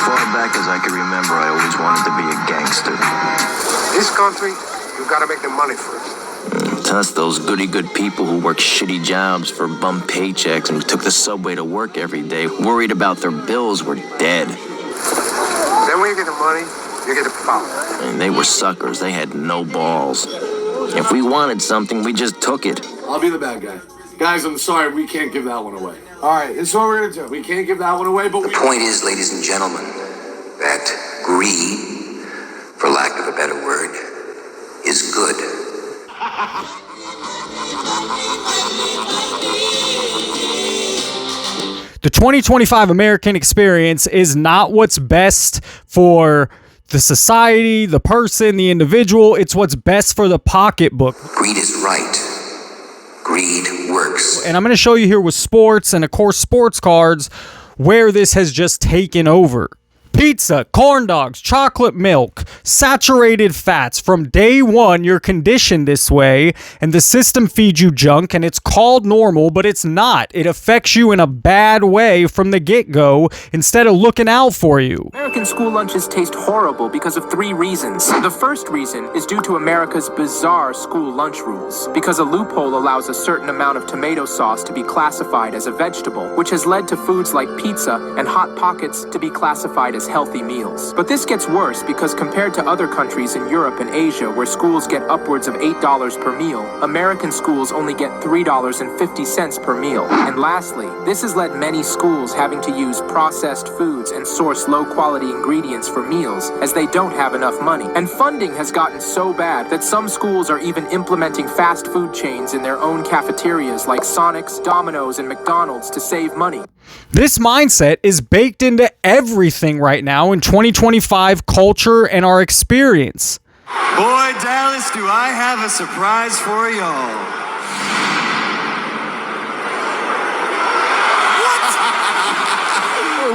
far back as I can remember, I always wanted to be a gangster. This country, you gotta make the money first. To us, those goody-good people who work shitty jobs for bum paychecks and who took the subway to work every day, worried about their bills, were dead. Then when you get the money, you get the power. And they were suckers. They had no balls. If we wanted something, we just took it. I'll be the bad guy. Guys, I'm sorry, we can't give that one away. All right, this is what we're gonna do. We can't give that one away, but the point is, ladies and gentlemen, that greed, for lack of a better word, is good. The 2025 American experience is not what's best for the society, the person, the individual. It's what's best for the pocketbook. Greed is right. Greed works. And I'm going to show you here with sports and, of course, sports cards where this has just taken over. Pizza, corn dogs, chocolate milk, saturated fats. From day one, you're conditioned this way, and the system feeds you junk, and it's called normal, but it's not. It affects you in a bad way from the get-go instead of looking out for you. American school lunches taste horrible because of 3 reasons. The first reason is due to America's bizarre school lunch rules, because a loophole allows a certain amount of tomato sauce to be classified as a vegetable, which has led to foods like pizza and Hot Pockets to be classified as healthy meals. But this gets worse because compared to other countries in Europe and Asia where schools get upwards of $8 per meal, American schools only get $3.50 per meal. And lastly, this has led many schools having to use processed foods and source low-quality ingredients for meals as they don't have enough money. And funding has gotten so bad that some schools are even implementing fast food chains in their own cafeterias like Sonic's, Domino's, and McDonald's to save money. This mindset is baked into everything right now in 2025 culture and our experience. Boy, Dallas, do I have a surprise for y'all.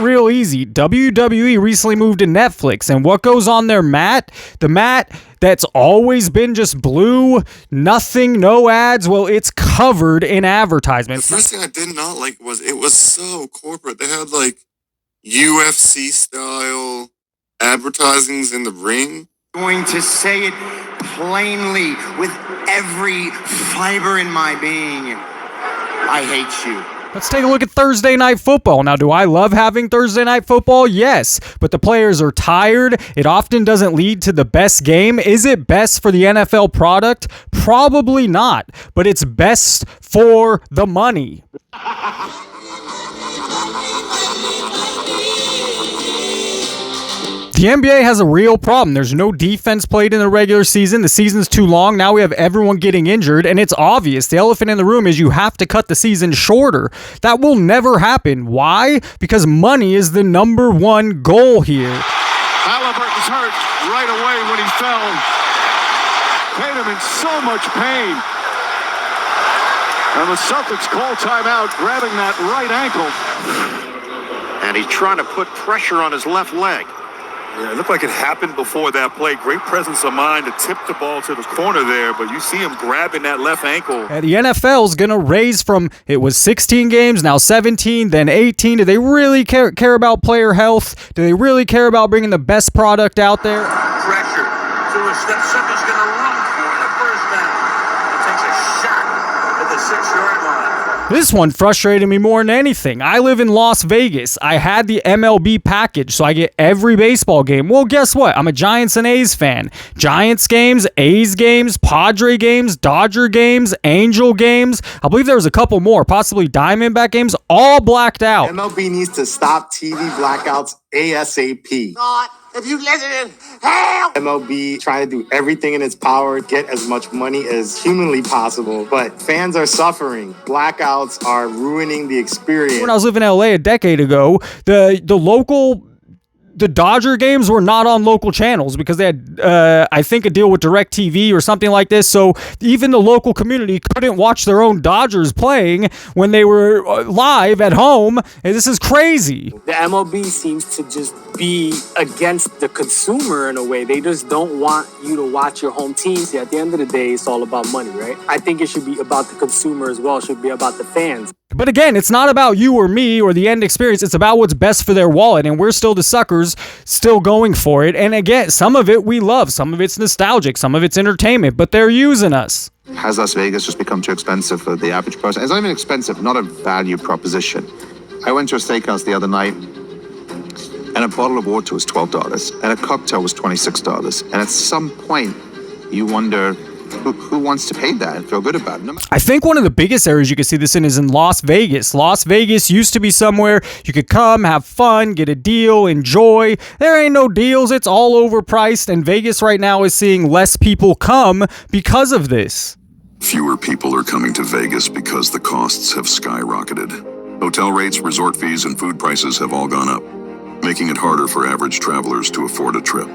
Real easy. WWE recently moved to Netflix, and what goes on their mat? The mat that's always been just blue, nothing, no ads. Well, it's covered in advertisements. The first thing I did not like was it was so corporate. They had like UFC style advertisings in the ring. Going to say it plainly with every fiber in my being. I hate you. Let's take a look at Thursday Night Football. Now, do I love having Thursday Night Football? Yes, but the players are tired. It often doesn't lead to the best game. Is it best for the NFL product? Probably not, but it's best for the money. The NBA has a real problem. There's no defense played in the regular season. The season's too long. Now we have everyone getting injured, and it's obvious. The elephant in the room is you have to cut the season shorter. That will never happen. Why? Because money is the number one goal here. Halliburton's hurt right away when he fell. Tatum in so much pain. And the Celtics call timeout, grabbing that right ankle. And he's trying to put pressure on his left leg. Yeah, it looked like it happened before that play. Great presence of mind to tip the ball to the corner there, but you see him grabbing that left ankle. The NFL's going to raise from, it was 16 games, now 17, then 18. Do they really care about player health? Do they really care about bringing the best product out there? Pressure. Simmons going to run for the first down. He takes a shot at the 6-yard line. This one frustrated me more than anything. I live in Las Vegas. I had the MLB package, so I get every baseball game. Well, guess what? I'm a Giants and A's fan. Giants games, A's games, Padre games, Dodger games, Angel games. I believe there was a couple more, possibly Diamondback games, all blacked out. MLB needs to stop TV blackouts ASAP. God, if you listen, hell! MLB trying to do everything in its power, get as much money as humanly possible, but fans are suffering. Blackouts are ruining the experience. When I was living in LA a decade ago, the Dodger games were not on local channels because they had, I think, a deal with DirecTV or something like this. So even the local community couldn't watch their own Dodgers playing when they were live at home. And this is crazy. The MLB seems to just be against the consumer in a way. They just don't want you to watch your home team. See, at the end of the day, it's all about money, right? I think it should be about the consumer as well. It should be about the fans. But again, it's not about you or me or the end experience. It's about what's best for their wallet. And we're still the suckers, still going for it. And again, some of it we love. Some of it's nostalgic. Some of it's entertainment. But they're using us. Has Las Vegas just become too expensive for the average person? It's not even expensive, not a value proposition. I went to a steakhouse the other night, and a bottle of water was $12, and a cocktail was $26. And at some point, you wonder, who wants to pay that and feel good about it? I think one of the biggest areas you can see this in is in Las Vegas. Las Vegas used to be somewhere you could come, have fun, get a deal, enjoy. There ain't no deals. It's all overpriced. And Vegas right now is seeing less people come because of this. Fewer people are coming to Vegas because the costs have skyrocketed. Hotel rates, resort fees, and food prices have all gone up, making it harder for average travelers to afford a trip.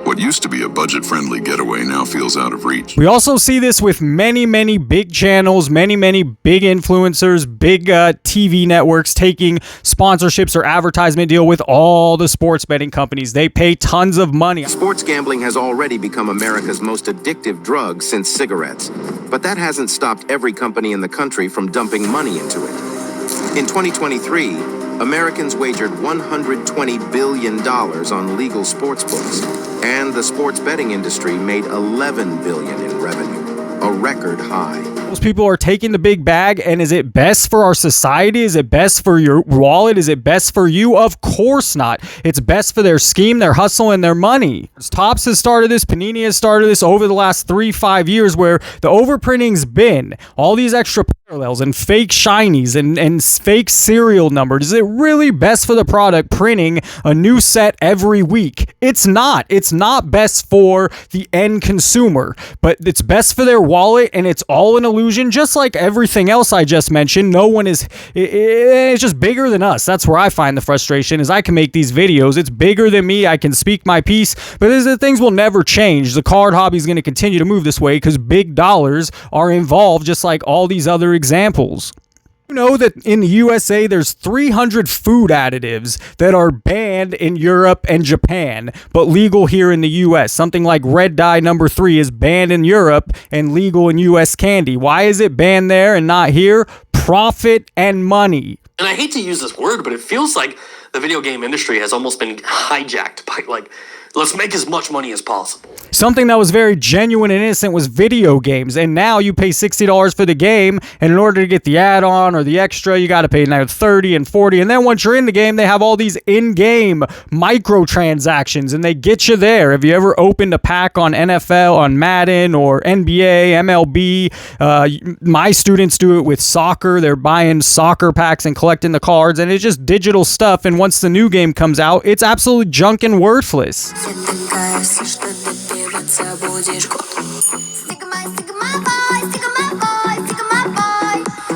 What used to be a budget-friendly getaway now feels out of reach. We also see this with many, many big channels, many big influencers, big TV networks taking sponsorships or advertisement deal with all the sports betting companies. They pay tons of money. Sports gambling has already become America's most addictive drug since cigarettes. But that hasn't stopped every company in the country from dumping money into it. In 2023, Americans wagered $120 billion on legal sports books, and the sports betting industry made $11 billion in revenue, a record high. Those people are taking the big bag, and is it best for our society? Is it best for your wallet? Is it best for you? Of course not. It's best for their scheme, their hustle, and their money. Topps has started this, Panini has started this over the last 3-5 years, where the overprinting's been all these extra parallels and fake shinies and fake serial numbers. Is it really best for the product printing a new set every week? It's not. It's not best for the end consumer, but it's best for their wallet, and it's all an illusion, just like everything else I just mentioned. No one is, it's just bigger than us. That's where I find the frustration, is I can make these videos. It's bigger than me. I can speak my piece, but things will never change. The card hobby is going to continue to move this way because big dollars are involved, just like all these other examples. You know that in the USA, there's 300 food additives that are banned in Europe and Japan, but legal here in the US. Something like red dye number 3 is banned in Europe and legal in US candy. Why is it banned there and not here? Profit and money. And I hate to use this word, but it feels like the video game industry has almost been hijacked by, let's make as much money as possible. Something that was very genuine and innocent was video games, and now you pay $60 for the game, and in order to get the add-on or the extra, you got to pay now $30 and $40, and then once you're in the game, they have all these in-game microtransactions, and they get you there. Have you ever opened a pack on NFL, on Madden, or NBA, MLB? My students do it with soccer. They're buying soccer packs and collecting the cards, and it's just digital stuff, and once the new game comes out, it's absolutely junk and worthless.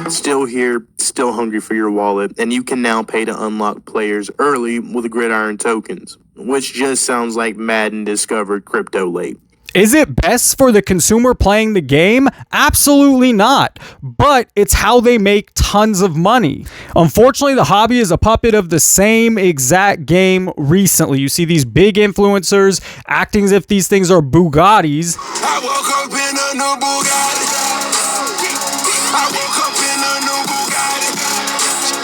Still here, still hungry for your wallet, and you can now pay to unlock players early with Gridiron tokens, which just sounds like Madden discovered crypto late. Is it best for the consumer playing the game? Absolutely not. But it's how they make tons of money. Unfortunately, the hobby is a puppet of the same exact game recently. You see these big influencers acting as if these things are Bugattis. I woke up in a new Bugatti. I woke up in a new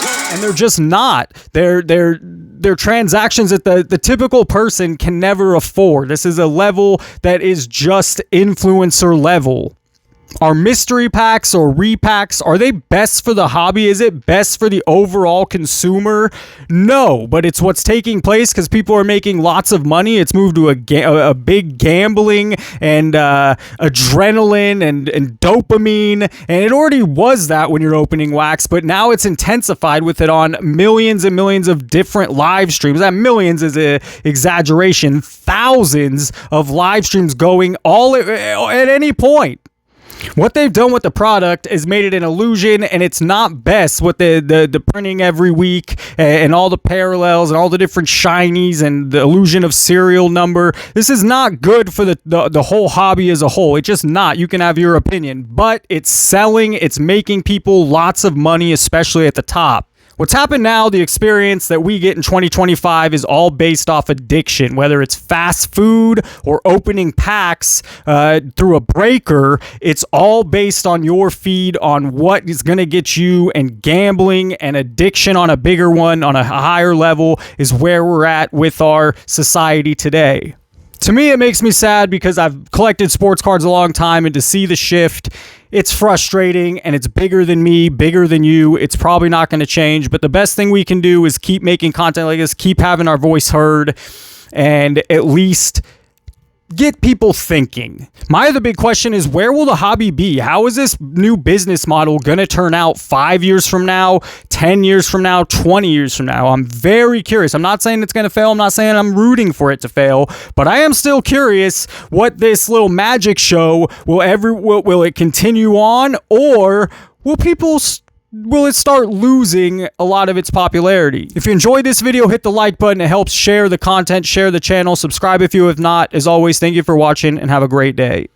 Bugatti. And they're just not. They're transactions that the typical person can never afford. This is a level that is just influencer level. Are mystery packs or repacks, are they best for the hobby? Is it best for the overall consumer? No, but it's what's taking place because people are making lots of money. It's moved to a big gambling and adrenaline and dopamine, and it already was that when you're opening wax, but now it's intensified with it on millions and millions of different live streams. That millions is an exaggeration. Thousands of live streams going all at any point. What they've done with the product is made it an illusion, and it's not best with the printing every week and all the parallels and all the different shinies and the illusion of serial number. This is not good for the whole hobby as a whole. It's just not. You can have your opinion, but it's selling. It's making people lots of money, especially at the top. What's happened now, the experience that we get in 2025 is all based off addiction, whether it's fast food or opening packs through a breaker. It's all based on your feed, on what is going to get you, and gambling and addiction on a bigger one, on a higher level, is where we're at with our society today. To me, it makes me sad because I've collected sports cards a long time, and to see the shift, it's frustrating, and it's bigger than me, bigger than you. It's probably not going to change, but the best thing we can do is keep making content like this, keep having our voice heard, and at least get people thinking. My other big question is, where will the hobby be? How is this new business model going to turn out 5 years from now, 10 years from now, 20 years from now? I'm very curious. I'm not saying it's going to fail. I'm not saying I'm rooting for it to fail, but I am still curious what this little magic show will it continue on, or will it start losing a lot of its popularity? If you enjoyed this video, hit the like button. It helps share the content, share the channel, subscribe if you have not. As always, thank you for watching and have a great day.